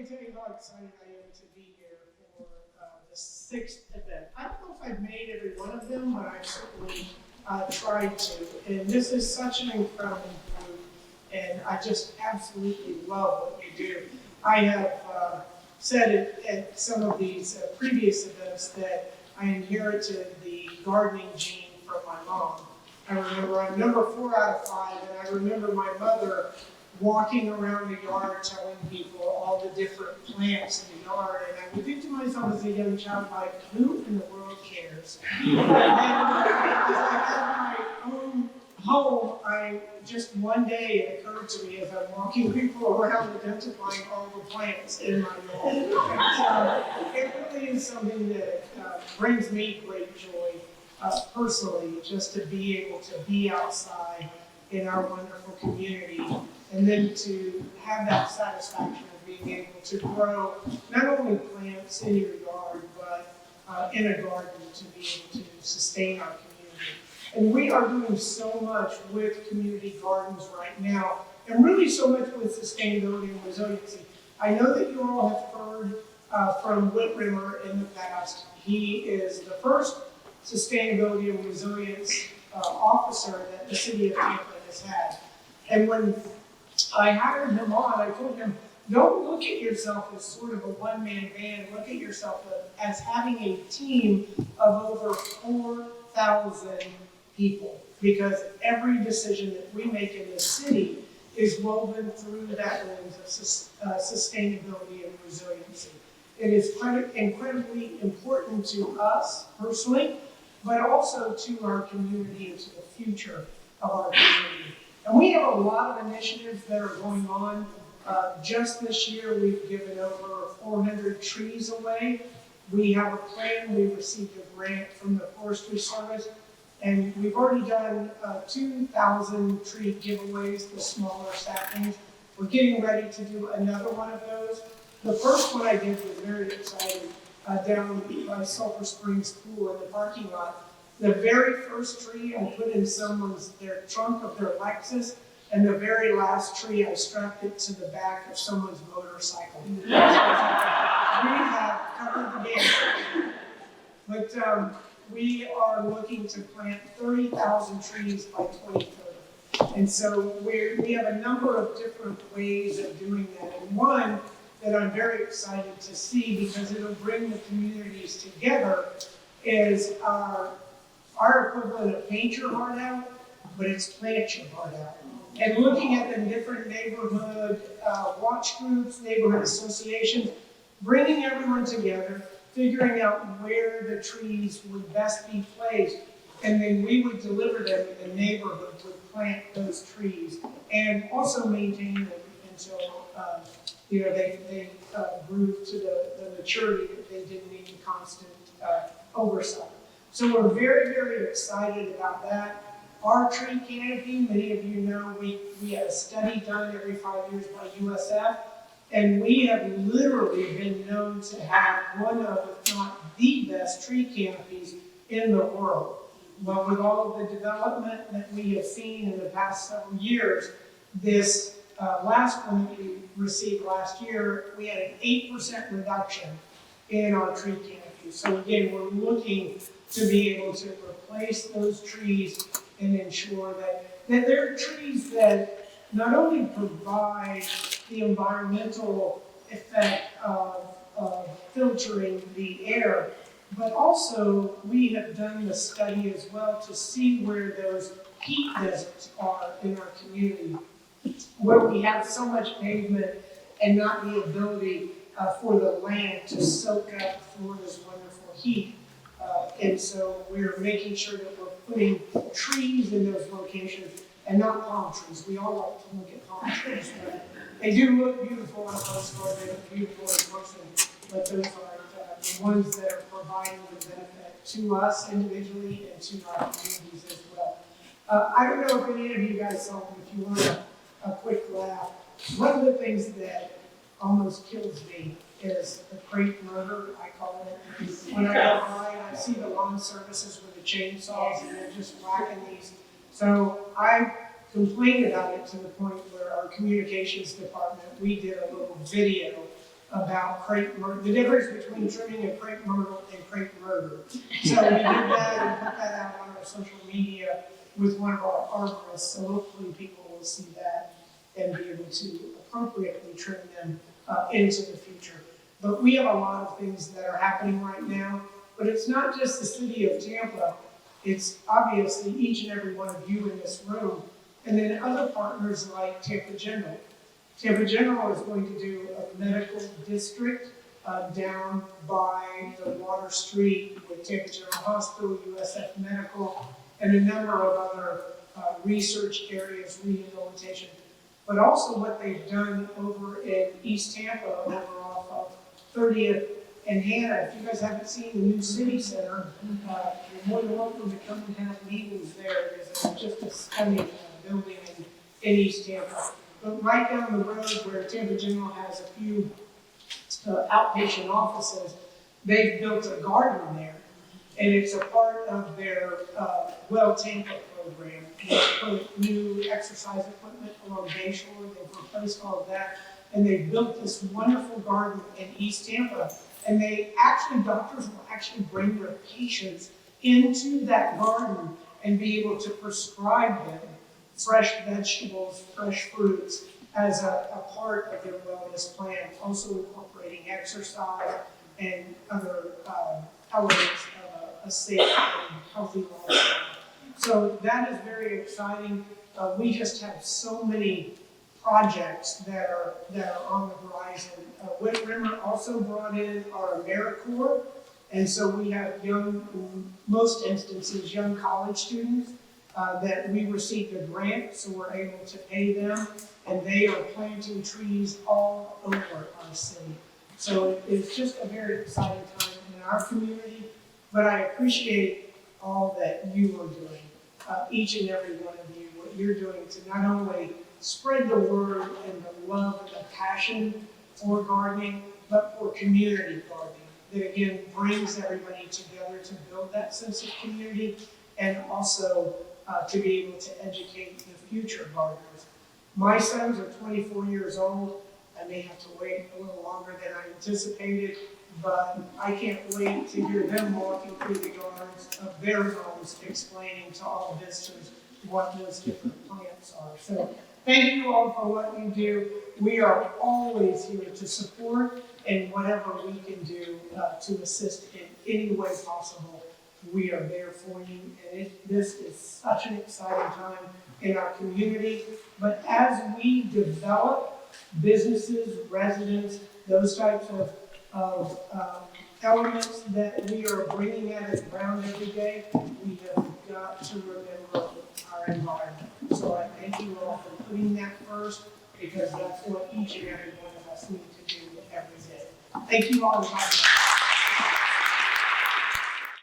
can't tell you how excited I am to be here for the 6th event. I don't know if I've made every one of them, but I've certainly tried to. And this is such an incredible group, and I just absolutely love what you do. I have said it at some of these previous events that I inherited the gardening gene from my mom. I remember I'm number 4 out of 5, and I remember my mother walking around the yard telling people all the different plants in the yard, and I would think to myself as a young child, like, who in the world cares? And then as I had my own home, just one day it occurred to me as I'm walking people around identifying all the plants in my yard. So it really is something that brings me great joy personally, just to be able to be outside in our wonderful community, and then to have that satisfaction of being able to grow not only plants in your yard, but in a garden to be able to sustain our community. And we are doing so much with community gardens right now, and really so much with sustainability and resiliency. I know that you all have heard from Whit Rimmer in the past. He is the first sustainability and resilience officer that the city of Tampa has had. And when I hired him on, I told him, don't look at yourself as sort of a one-man band. Look at yourself as having a team of over 4,000 people, because every decision that we make in this city is woven through that lens of sustainability and resiliency. It is incredibly important to us personally, but also to our community and to the future of our community. And we have a lot of initiatives that are going on. Just this year, we've given over 400 trees away. We have a plan. We received a grant from the Forestry Service, and we've already done 2,000 tree giveaways, the smaller saplings. We're getting ready to do another one of those. The first one I did was very exciting, down by Sulphur Springs Pool in the parking lot. The very first tree I put in their trunk of their Lexus, and the very last tree I strapped it to the back of someone's motorcycle. We have covered the game. But we are looking to plant 30,000 trees by 2030. And so we have a number of different ways of doing that. And one that I'm very excited to see, because it'll bring the communities together, is our equivalent of Paint Your Heart Out, but it's Plant Your Heart Out. And looking at the different neighborhood watch groups, neighborhood associations, bringing everyone together, figuring out where the trees would best be placed, and then we would deliver them in the neighborhood, would plant those trees, and also maintain them until they grew to the maturity that they didn't need constant oversight. So we're very, very excited about that. Our tree canopy, many of you know, we have a study done every 5 years by USF, and we have literally been known to have one of, if not the best tree canopies in the world. Well, with all of the development that we have seen in the past several years, this last one that we received last year, we had an 8% reduction in our tree canopy. So again, we're looking to be able to replace those trees and ensure that they're trees that not only provide the environmental effect of filtering the air, but also we have done the study as well to see where those heat deserts are in our community, where we have so much pavement and not the ability for the land to soak up Florida's wonderful heat. And so we're making sure that we're putting trees in those locations and not palm trees. We all like to look at palm trees, but they do look beautiful on a postcard, they look beautiful in person, but those are the ones that are providing the benefit to us individually and to our communities as well. I don't know if any of you guys saw, if you want a quick laugh, one of the things that almost kills me is the crepe murder, I call it. When I go by and I see the lawn services with the chainsaws and they're just whacking these. So I complained about it to the point where our communications department, we did a little video about crepe myrtle, the difference between trimming a crepe myrtle and crepe murder. So we did that and put that out on our social media with one of our arborists, so hopefully people will see that and be able to appropriately trim them into the future. But we have a lot of things that are happening right now, but it's not just the city of Tampa, it's obviously each and every one of you in this room, and then other partners like Tampa General. Tampa General is going to do a medical district down by the Water Street with Tampa General Hospital, USF Medical, and a number of other research areas, rehabilitation. But also what they've done over in East Tampa, over off of 30th and Hannah. If you guys haven't seen the new city center, you're more than welcome to come and have meetings there. It's just a stunning building in East Tampa. But right down the road where Tampa General has a few outpatient offices, they've built a garden there. And it's a part of their Well Tampa program. They put new exercise equipment along Bayshore. They've replaced all of that. And they built this wonderful garden in East Tampa. And doctors will actually bring their patients into that garden and be able to prescribe them fresh vegetables, fresh fruits as a part of their wellness plan, also incorporating exercise and other elements of a safe and healthy lifestyle. So that is very exciting. We just have so many projects that are on the horizon. Whit Rimmer also brought in our AmeriCorps, and so we have in most instances, young college students that we received a grant, so we're able to pay them, and they are planting trees all over our city. So it's just a very exciting time in our community, but I appreciate all that you are doing, each and every one of you, what you're doing to not only spread the word and the love and the passion for gardening, but for community gardening, that again brings everybody together to build that sense of community and also to be able to educate the future gardeners. My sons are 24 years old. I may have to wait a little longer than I anticipated, but I can't wait to hear them walking through the yards of their homes explaining to all visitors what those different plants are. So thank you all for what you do. We are always here to support, and whatever we can do to assist in any way possible, we are there for you. And this is such an exciting time in our community. But as we develop businesses, residents, those types of elements that we are bringing at the ground every day, we have got to remember our environment. So I thank you all for putting that first, because that's what each and every one of us need to do every day. Thank you all.